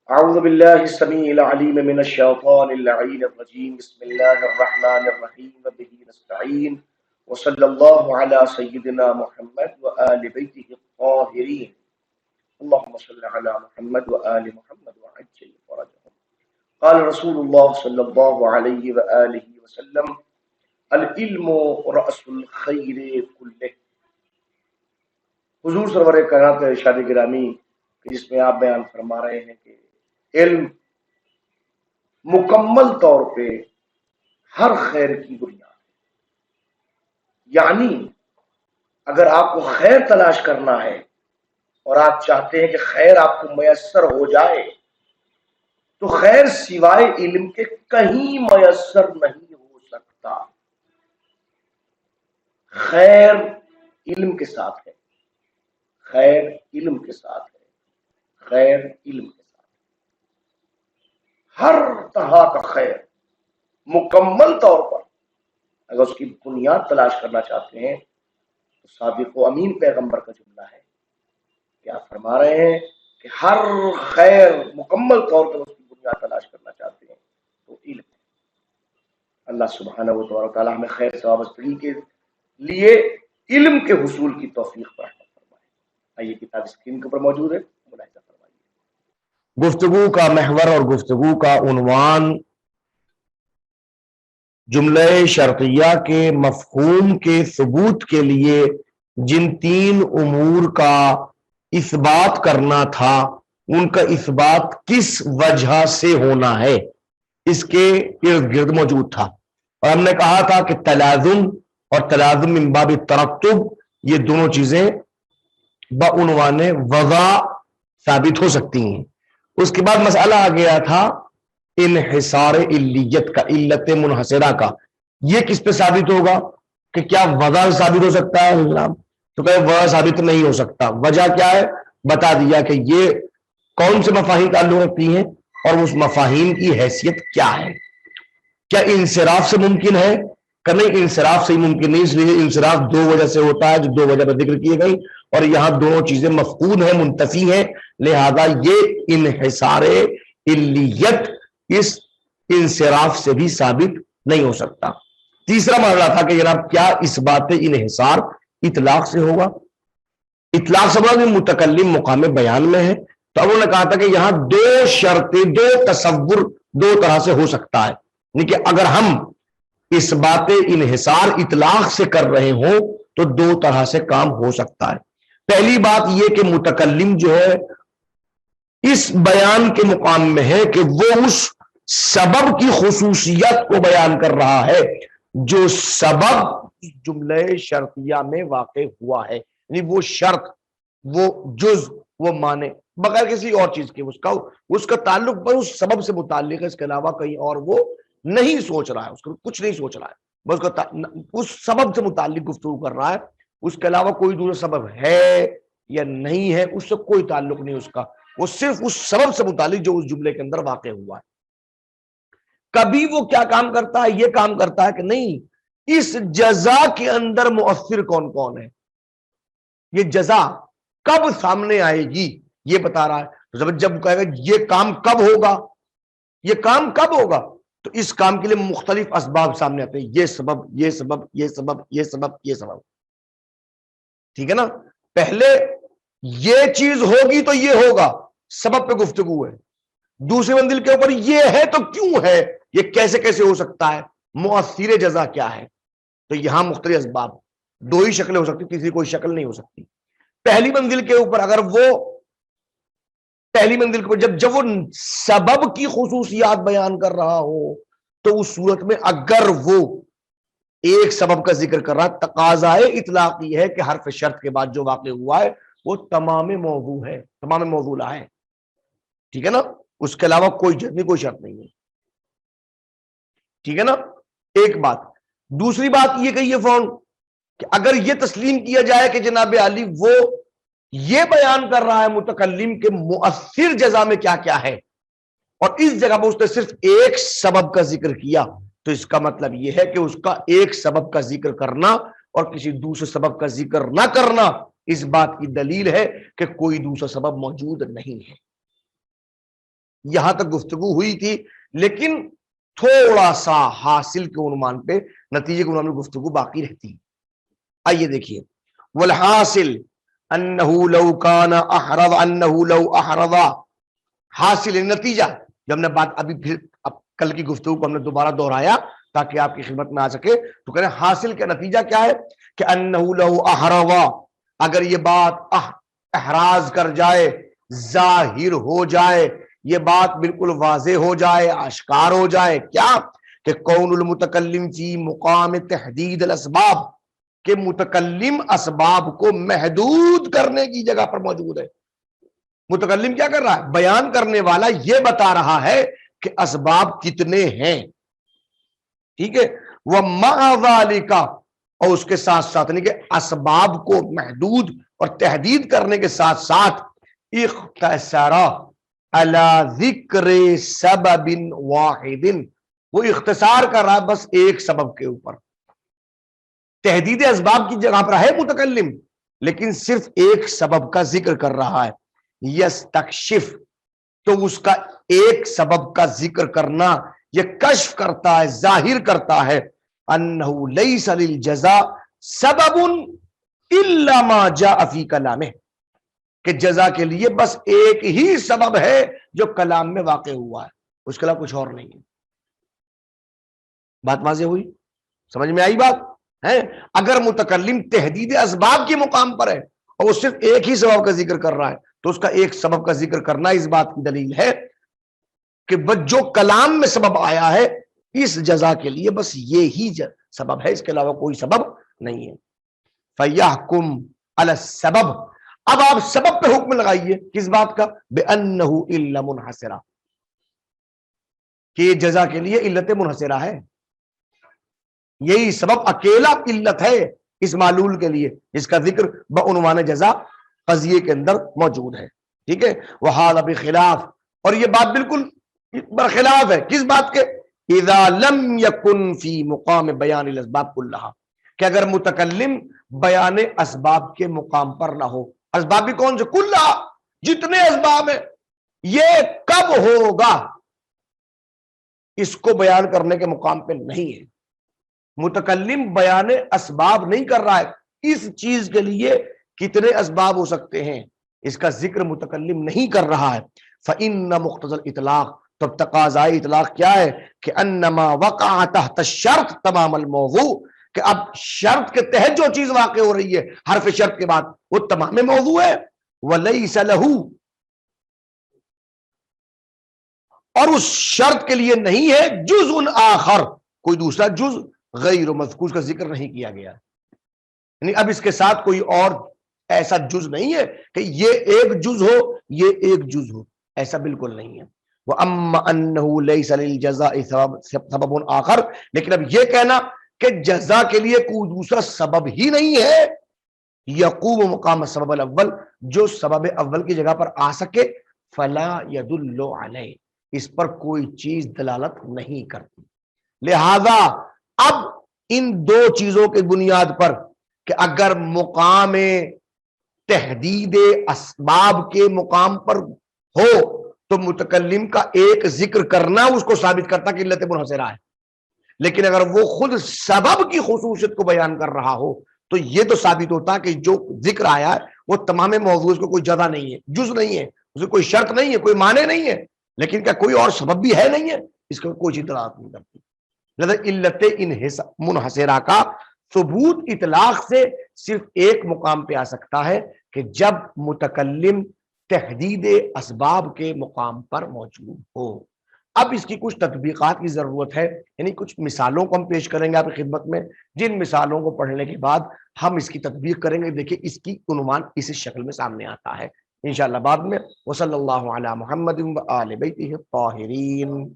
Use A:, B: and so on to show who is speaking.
A: اعوذ باللہ السمیع العلیم من الشیطان اللعین الرجیم بسم اللہ الرحمن الرحیم وبہ نستعین وصلی اللہ علی سیدنا محمد وآل بیتہ الطاہرین اللہم صلی علی محمد وآل محمد وعجل فرجهم. قال رسول اللہ صلی اللہ علیہ وآلہ وسلم العلم رأس الخیر کلہ. حضور سرور کائنات ارشاد گرامی جس میں آپ بیان فرما رہے ہیں کہ علم مکمل طور پہ ہر خیر کی بنیاد ہے. یعنی اگر آپ کو خیر تلاش کرنا ہے اور آپ چاہتے ہیں کہ خیر آپ کو میسر ہو جائے تو خیر سوائے علم کے کہیں میسر نہیں ہو سکتا. خیر علم کے ساتھ ہے، خیر علم کے ساتھ ہے، خیر علم کے ساتھ. ہر طرح کا خیر مکمل طور پر اگر اس کی بنیاد تلاش کرنا چاہتے ہیں تو صادق و امین پیغمبر کا جملہ ہے کہ آپ فرما رہے ہیں کہ ہر خیر مکمل طور پر اس کی بنیاد تلاش کرنا چاہتے ہیں تو علم ہے. اللہ سبحانہ و تعالی ہمیں خیر سے وابستگی کے لیے علم کے حصول کی توفیق فراہم فرمائے. آئیے کتاب اسکرین کے اوپر موجود ہے، ملاحظہ فرمائیے.
B: گفتگو کا محور اور گفتگو کا عنوان جملہ شرطیہ کے مفہوم کے ثبوت کے لیے جن تین امور کا اثبات کرنا تھا ان کا اثبات کس وجہ سے ہونا ہے اس کے ارد گرد موجود تھا. اور ہم نے کہا تھا کہ تلازم اور تلازم من باب ترتب یہ دونوں چیزیں بعنوان وضع ثابت ہو سکتی ہیں. اس کے بعد مسئلہ آ گیا تھا انحصار علیت کا، علت منحصرہ کا. یہ کس پہ ثابت ہوگا کہ کیا وضع ثابت ہو سکتا ہے؟ تو کہ وضع ثابت نہیں ہو سکتا. وجہ کیا ہے؟ بتا دیا کہ یہ کون سے مفاہیم تعلق رکھتی ہیں اور اس مفاہیم کی حیثیت کیا ہے. کیا انصراف سے ممکن ہے کہ نہیں؟ انصراف سے ہی ممکن نہیں، اس لیے انصراف دو وجہ سے ہوتا ہے جو دو وجہ پر ذکر کی گئی، اور یہاں دونوں چیزیں مفقود ہیں، منتفی ہیں، لہذا یہ انحصار علیت اس انصراف سے بھی ثابت نہیں ہو سکتا. تیسرا معاملہ تھا کہ جناب کیا اس بات انحصار اطلاق سے ہوگا؟ اطلاق سے مراد متکلم مقام بیان میں ہے. تو اب انہوں نے کہا تھا کہ یہاں دو شرطیں، دو تصور دو طرح سے ہو سکتا ہے. یعنی کہ اگر ہم اس بات انحصار اطلاق سے کر رہے ہوں تو دو طرح سے کام ہو سکتا ہے. پہلی بات یہ کہ متکلم جو ہے اس بیان کے مقام میں ہے کہ وہ اس سبب کی خصوصیت کو بیان کر رہا ہے جو سبب جملہ شرطیہ میں واقع ہوا ہے. یعنی وہ شرط، وہ جز، وہ معنی بغیر کسی اور چیز کے اس کا تعلق بس اس سبب سے متعلق ہے، اس کے علاوہ کہیں اور وہ نہیں سوچ رہا ہے، اس کو کچھ نہیں سوچ رہا ہے، بس اس سبب سے متعلق گفتگو کر رہا ہے. اس کے علاوہ کوئی دوسرا سبب ہے یا نہیں ہے اس سے کوئی تعلق نہیں اس کا، وہ صرف اس سبب سے متعلق جو اس جملے کے اندر واقع ہوا ہے. کبھی وہ کیا کام کرتا ہے؟ یہ کام کرتا ہے کہ نہیں، اس جزا کے اندر مؤثر کون کون ہے، یہ جزا کب سامنے آئے گی یہ بتا رہا ہے. جب کہے گا یہ کام کب ہوگا، یہ کام کب ہوگا، تو اس کام کے لیے مختلف اسباب سامنے آتے ہیں، یہ سبب، یہ سبب، یہ سبب، یہ سبب، یہ سبب. ٹھیک ہے نا؟ پہلے یہ چیز ہوگی تو یہ ہوگا، سبب پہ گفتگو ہے. دوسری منزل کے اوپر یہ ہے تو کیوں ہے، یہ کیسے کیسے ہو سکتا ہے، مؤثر جزا کیا ہے. تو یہاں مختلف اسباب، دو ہی شکلیں ہو سکتی، تیسری کوئی شکل نہیں ہو سکتی. پہلی منزل کے اوپر اگر وہ پہلی منزل کے اوپر جب وہ سبب کی خصوصیات بیان کر رہا ہو تو اس صورت میں اگر وہ ایک سبب کا ذکر کر رہا ہے، تقاضائے اطلاق یہ ہے کہ حرف شرط کے بعد جو واقع ہوا ہے وہ تمام موضوع ہے، تمام موضوع ہے. ٹھیک ہے نا؟ اس کے علاوہ کوئی جد نہیں، کوئی شرط نہیں ہے. ٹھیک ہے نا؟ ایک بات. دوسری بات یہ کہیے فون کہ اگر یہ تسلیم کیا جائے کہ جناب علی وہ یہ بیان کر رہا ہے متکلم کے مؤثر جزا میں کیا کیا ہے، اور اس جگہ پر اس نے صرف ایک سبب کا ذکر کیا، تو اس کا مطلب یہ ہے کہ اس کا ایک سبب کا ذکر کرنا اور کسی دوسرے سبب کا ذکر نہ کرنا اس بات کی دلیل ہے کہ کوئی دوسرا سبب موجود نہیں ہے. یہاں تک گفتگو ہوئی تھی، لیکن تھوڑا سا حاصل کے عنوان پہ، نتیجے کے عنوان پہ گفتگو باقی رہتی ہے۔ آئیے دیکھیے، والحاصل انه لو كان احرض انه لو احرض، حاصل نتیجہ، جب ہم نے بات ابھی پھر اب کل کی گفتگو کو ہم نے دوبارہ دہرایا تاکہ آپ کی خدمت میں آ سکے، تو کہہ رہے ہیں حاصل کا نتیجہ کیا ہے کہ انه لو احرض، اگر یہ بات احراز کر جائے، ظاہر ہو جائے، یہ بات بالکل واضح ہو جائے، آشکار ہو جائے، کیا کہ کون المتکلم فی مقام تحدید الاسباب، کہ متکلم اسباب کو محدود کرنے کی جگہ پر موجود ہے۔ متکلم کیا کر رہا ہے؟ بیان کرنے والا یہ بتا رہا ہے کہ اسباب کتنے ہیں، ٹھیک ہے، وَمَعَ ذَلِكَ، اور اس کے ساتھ ساتھ نہیں کہ اسباب کو محدود اور تحدید کرنے کے ساتھ ساتھ اختصر علی ذکر سبب واحد، وہ اختصار کر رہا ہے بس ایک سبب کے اوپر۔ تحدید اسباب کی جگہ پر ہے متکلم، لیکن صرف ایک سبب کا ذکر کر رہا ہے، یستکشف، تو اس کا ایک سبب کا ذکر کرنا یہ کشف کرتا ہے، ظاہر کرتا ہے، انہ لیس للجزاء سبب الا ما جاء فی کلامہ، کہ جزا کے لیے بس ایک ہی سبب ہے جو کلام میں واقع ہوا ہے، اس کے علاوہ کچھ اور نہیں ہے۔ بات واضح ہوئی؟ سمجھ میں آئی بات ہے؟ اگر متکلم تحدید اسباب کے مقام پر ہے اور وہ صرف ایک ہی سبب کا ذکر کر رہا ہے، تو اس کا ایک سبب کا ذکر کرنا اس بات کی دلیل ہے کہ بس جو کلام میں سبب آیا ہے اس جزا کے لیے بس یہی سبب ہے، اس کے علاوہ کوئی سبب نہیں ہے۔ فَيَحْكُمْ عَلَى السَّبَبِ، اب آپ سبب پہ حکم لگائیے، کس بات کا؟ بِأَنَّهُ إِلَّا مُنْحَسِرَةٌ، کہ یہ جزا کے لیے علت منحصرہ ہے، یہی سبب اکیلا علت ہے اس معلول کے لیے جس کا ذکر بعنوان جزا قضیے کے اندر موجود ہے، ٹھیک ہے۔ وَحَالَ بِخِلَافِ، اور یہ بات بالکل برخلاف ہے، کس بات کے؟ اذا لم يكن في مقام بیان الاسباب كلها، کہ اگر متکلم بیان اسباب کے مقام پر نہ ہو، اسباب بھی کون سے؟ کلھا، جتنے اسباب ہیں، یہ کب ہوگا اس کو بیان کرنے کے مقام پہ نہیں ہے۔ متکلم بیان اسباب نہیں کر رہا ہے، اس چیز کے لیے کتنے اسباب ہو سکتے ہیں اس کا ذکر متکلم نہیں کر رہا ہے۔ فإن مقتضى الاطلاق، تب تقاضائی اطلاق کیا ہے کہ انما وقع تحت الشرط تمام الموضوع، کہ اب شرط کے تحت جو چیز واقع ہو رہی ہے حرف شرط کے بعد وہ تمام موضوع ہے۔ ولیس لہ، اور اس شرط کے لیے نہیں ہے جزء آخر، کوئی دوسرا جز غیر مذکور کا ذکر نہیں کیا گیا، یعنی اب اس کے ساتھ کوئی اور ایسا جز نہیں ہے کہ یہ ایک جز ہو یہ ایک جز ہو، ایسا بالکل نہیں ہے۔ وَأَمَّا أَنَّهُ لَيْسَ لِلْجَزَاءِ سَبَبٌ آخر، لیکن اب یہ کہنا کہ جزا کے لیے کوئی دوسرا سبب ہی نہیں ہے، یقوم مقام السبب الاول، جو سبب اول کی جگہ پر آ سکے، فلا يدل علیہ، اس پر کوئی چیز دلالت نہیں کرتی۔ لہذا اب ان دو چیزوں کی بنیاد پر کہ اگر مقام تحدید اسباب کے مقام پر ہو تو متکلم کا ایک ذکر کرنا اس کو ثابت کرتا کہ علت منحصرہ ہے، لیکن اگر وہ خود سبب کی خصوصیت کو بیان کر رہا ہو تو یہ تو ثابت ہوتا کہ جو ذکر آیا ہے وہ تمام موضوع، اس کو کوئی جزا نہیں ہے، جز نہیں ہے، اس کو کوئی شرط نہیں ہے، کوئی معنی نہیں ہے، لیکن کیا کوئی اور سبب بھی ہے نہیں ہے، اس کو کوئی چیز دلالت نہیں کرتی۔ لہذا علت منحصرہ کا ثبوت اطلاق سے صرف ایک مقام پہ آ سکتا ہے کہ جب متکلم تحدید اسباب کے مقام پر موجود ہو۔ اب اس کی کچھ تطبیقات کی ضرورت ہے، یعنی کچھ مثالوں کو ہم پیش کریں گے آپ کی خدمت میں، جن مثالوں کو پڑھنے کے بعد ہم اس کی تطبیق کریں گے۔ دیکھیں اس کی عنوان اسی شکل میں سامنے آتا ہے انشاءاللہ بعد میں۔ وصلی اللہ علی محمد و آل بیتہ الطاہرین۔